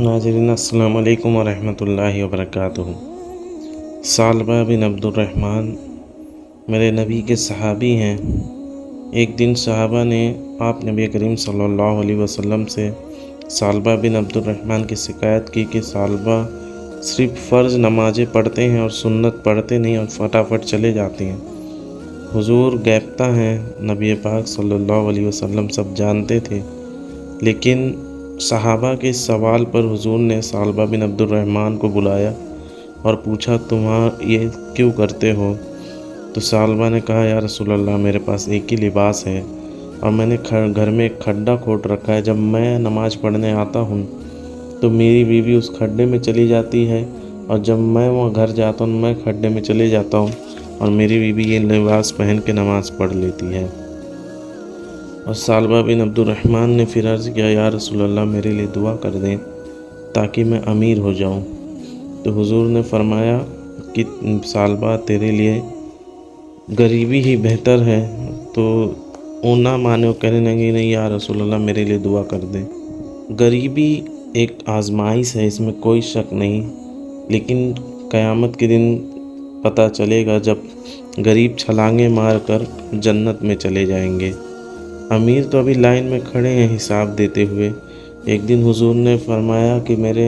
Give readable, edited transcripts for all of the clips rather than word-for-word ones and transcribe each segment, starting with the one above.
ناظرین السلام علیکم ورحمۃ اللہ وبرکاتہ۔ ثعلبہ بن عبد الرحمن میرے نبی کے صحابی ہیں۔ ایک دن صحابہ نے آپ نبی کریم صلی اللہ علیہ وسلم سے ثعلبہ بن عبد الرحمن کی شکایت کی کہ ثعلبہ صرف فرض نمازیں پڑھتے ہیں اور سنت پڑھتے نہیں اور فٹافٹ چلے جاتے ہیں۔ حضور غیبتہ ہیں، نبی پاک صلی اللہ علیہ وسلم سب جانتے تھے، لیکن صحابہ کے سوال پر حضور نے ثعلبہ بن عبد الرحمن کو بلایا اور پوچھا تم یہ کیوں کرتے ہو؟ تو ثعلبہ نے کہا یا رسول اللہ، میرے پاس ایک ہی لباس ہے اور میں نے گھر میں ایک کھڈا کھود رکھا ہے۔ جب میں نماز پڑھنے آتا ہوں تو میری بیوی اس کھڈے میں چلی جاتی ہے، اور جب میں وہ گھر جاتا ہوں میں کھڈے میں چلے جاتا ہوں اور میری بیوی یہ لباس پہن کے نماز پڑھ لیتی ہے۔ اور ثعلبہ بن عبد الرحمن نے پھر عرض کیا یا رسول اللہ، میرے لیے دعا کر دیں تاکہ میں امیر ہو جاؤں۔ تو حضور نے فرمایا کہ ثعلبہ تیرے لیے غریبی ہی بہتر ہے۔ تو وہ نہ مانے، وہ کہنے لگے نہیں یا رسول اللہ میرے لیے دعا کر دیں۔ غریبی ایک آزمائش ہے، اس میں کوئی شک نہیں، لیکن قیامت کے دن پتہ چلے گا جب غریب چھلانگیں مار کر جنت میں چلے جائیں گے۔ امیر تو ابھی لائن میں کھڑے ہیں حساب دیتے ہوئے۔ ایک دن حضور نے فرمایا کہ میرے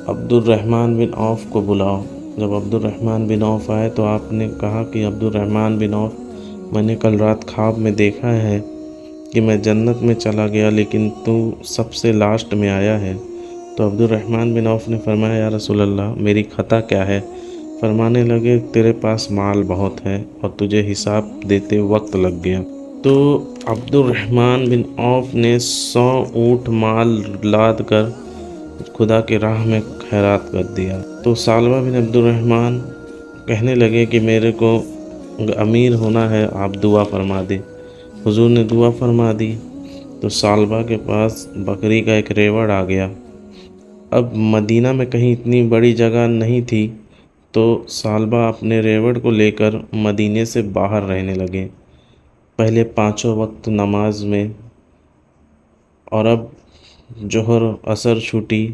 عبد الرحمن بن عوف کو بلاؤ۔ جب عبد الرحمن بن عوف آئے تو آپ نے کہا کہ عبد الرحمن بن عوف، میں نے کل رات خواب میں دیکھا ہے کہ میں جنت میں چلا گیا لیکن تو سب سے لاسٹ میں آیا ہے۔ تو عبد الرحمن بن عوف نے فرمایا یا رسول اللہ، میری خطا کیا ہے؟ فرمانے لگے تیرے پاس مال بہت ہے اور تجھے حساب دیتے وقت لگ گیا۔ تو عبد الرحمن بن عوف نے 100 اونٹ مال لاد کر خدا کے راہ میں خیرات کر دیا۔ تو ثعلبہ بن عبد الرحمن کہنے لگے کہ میرے کو امیر ہونا ہے، آپ دعا فرما دیں۔ حضور نے دعا فرما دی تو ثعلبہ کے پاس بکری کا ایک ریوڑ آ گیا۔ اب مدینہ میں کہیں اتنی بڑی جگہ نہیں تھی، تو ثعلبہ اپنے ریوڑ کو لے کر مدینے سے باہر رہنے لگے، پہلے 5 وقت نماز میں، اور اب ظہر عصر چھوٹی،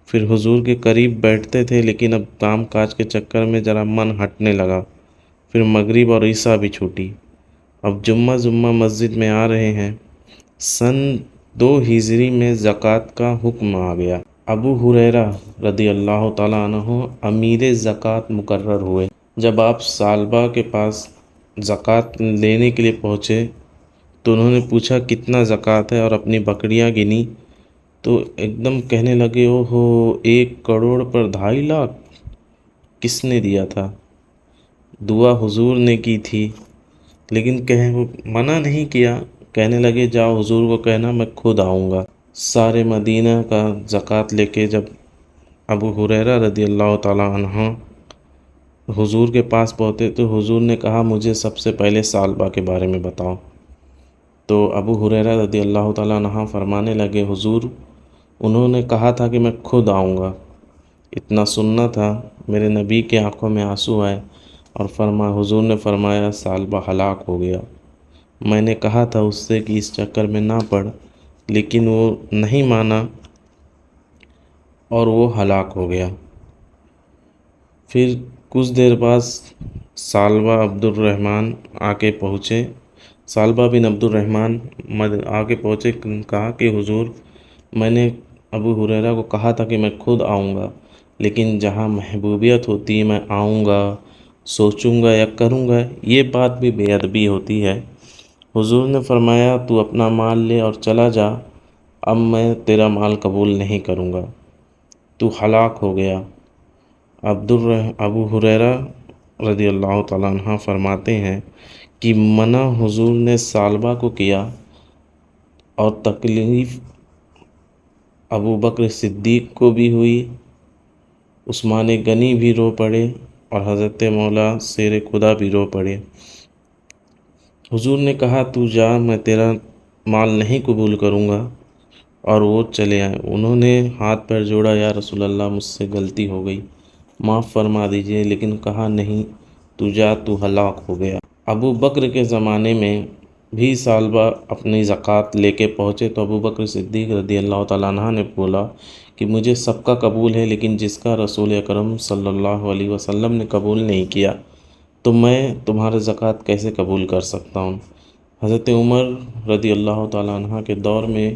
پھر حضور کے قریب بیٹھتے تھے لیکن اب کام کاج کے چکر میں ذرا من ہٹنے لگا، پھر مغرب اور عشاء بھی چھوٹی، اب جمعہ مسجد میں آ رہے ہیں۔ سن 2 ہجری میں زکوٰۃ کا حکم آ گیا۔ ابو ہریرہ رضی اللہ تعالیٰ عنہ امیر زکوٰۃ مقرر ہوئے۔ جب آپ ثعلبہ کے پاس زکوٰۃ لینے کے لیے پہنچے تو انہوں نے پوچھا کتنا زکوٰۃ ہے اور اپنی بکریاں گنی، تو ایک دم کہنے لگے او ہو 1 کروڑ پر 2.5 لاکھ کس نے دیا تھا؟ دعا حضور نے کی تھی، لیکن منع نہیں کیا، کہنے لگے جاؤ حضور کو کہنا میں خود آؤں گا۔ سارے مدینہ کا زکوٰۃ لے کے جب ابو ہریرہ رضی اللہ تعالیٰ عنہ حضور کے پاس پہنچے تو حضور نے کہا مجھے سب سے پہلے ثعلبہ کے بارے میں بتاؤ۔ تو ابو ہریرہ رضی اللہ تعالیٰ عنہ فرمانے لگے حضور انہوں نے کہا تھا کہ میں خود آؤں گا، اتنا سننا تھا، میرے نبی کے آنکھوں میں آنسو آئے اور حضور نے فرمایا ثعلبہ ہلاک ہو گیا۔ میں نے کہا تھا اس سے کہ اس چکر میں نہ پڑ، لیکن وہ نہیں مانا اور وہ ہلاک ہو گیا۔ پھر کچھ دیر بعد ثعلبہ عبد الرحمن آ کے پہنچے، ثعلبہ بن عبد الرحمن آ کے پہنچے، کہا کہ حضور میں نے ابو ہریرہ کو کہا تھا کہ میں خود آؤں گا، لیکن جہاں محبوبیت ہوتی ہے میں آؤں گا، سوچوں گا یا کروں گا، یہ بات بھی بے ادبی ہوتی ہے۔ حضور نے فرمایا تو اپنا مال لے اور چلا جا، اب میں تیرا مال قبول نہیں کروں گا، تو ہلاک ہو گیا۔ ابو ہریرہ رضی اللہ تعالیٰ عنہ فرماتے ہیں کہ منع حضور نے ثعلبہ کو کیا اور تکلیف ابو بکر صدیق کو بھی ہوئی، عثمان غنی بھی رو پڑے اور حضرت مولا شیر خدا بھی رو پڑے۔ حضور نے کہا تو جا، میں تیرا مال نہیں قبول کروں گا، اور وہ چلے آئے۔ انہوں نے ہاتھ پیر جوڑا یا رسول اللہ مجھ سے غلطی ہو گئی، معاف فرما دیجئے، لیکن کہا نہیں تو جا، تو ہلاک ہو گیا۔ ابو بکر کے زمانے میں بھی سالبہ اپنی زکوٰۃ لے کے پہنچے تو ابو بکر صدیق رضی اللہ تعالیٰ عنہ نے بولا کہ مجھے سب کا قبول ہے، لیکن جس کا رسول اکرم صلی اللہ علیہ وسلم نے قبول نہیں کیا تو میں تمہارا زکوٰۃ کیسے قبول کر سکتا ہوں۔ حضرت عمر رضی اللہ تعالیٰ عنہ کے دور میں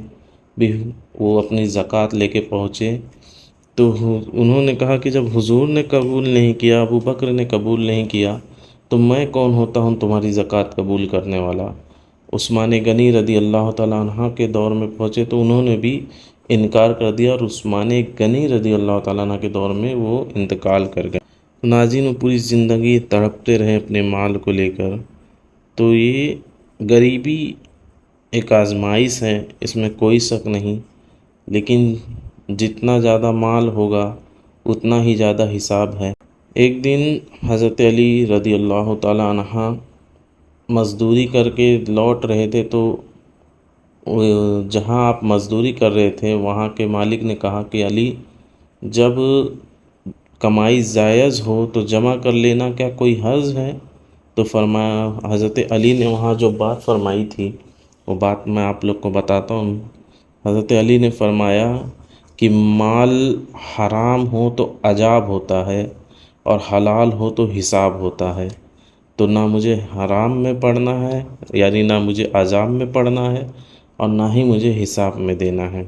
بھی وہ اپنی زکوٰۃ لے کے پہنچے تو انہوں نے کہا کہ جب حضور نے قبول نہیں کیا، ابو بکر نے قبول نہیں کیا تو میں کون ہوتا ہوں تمہاری زکوٰۃ قبول کرنے والا۔ عثمان غنی رضی اللہ تعالیٰ عنہ کے دور میں پہنچے تو انہوں نے بھی انکار کر دیا، اور عثمان غنی رضی اللہ تعالیٰ عنہ کے دور میں وہ انتقال کر گئے۔ ناظرین، وہ پوری زندگی تڑپتے رہے اپنے مال کو لے کر۔ تو یہ غریبی ایک آزمائش ہے، اس میں کوئی شک نہیں، لیکن جتنا زیادہ مال ہوگا اتنا ہی زیادہ حساب ہے۔ ایک دن حضرت علی رضی اللہ تعالیٰ عنہ مزدوری کر کے لوٹ رہے تھے تو جہاں آپ مزدوری کر رہے تھے وہاں کے مالک نے کہا کہ علی، جب کمائی جائز ہو تو جمع کر لینا، کیا کوئی حرج ہے؟ تو فرمایا، حضرت علی نے وہاں جو بات فرمائی تھی وہ بات میں آپ لوگ کو بتاتا ہوں۔ حضرت علی نے فرمایا کہ مال حرام ہو تو عذاب ہوتا ہے اور حلال ہو تو حساب ہوتا ہے، تو نہ مجھے حرام میں پڑنا ہے، یعنی نہ مجھے عذاب میں پڑنا ہے، اور نہ ہی مجھے حساب میں دینا ہے۔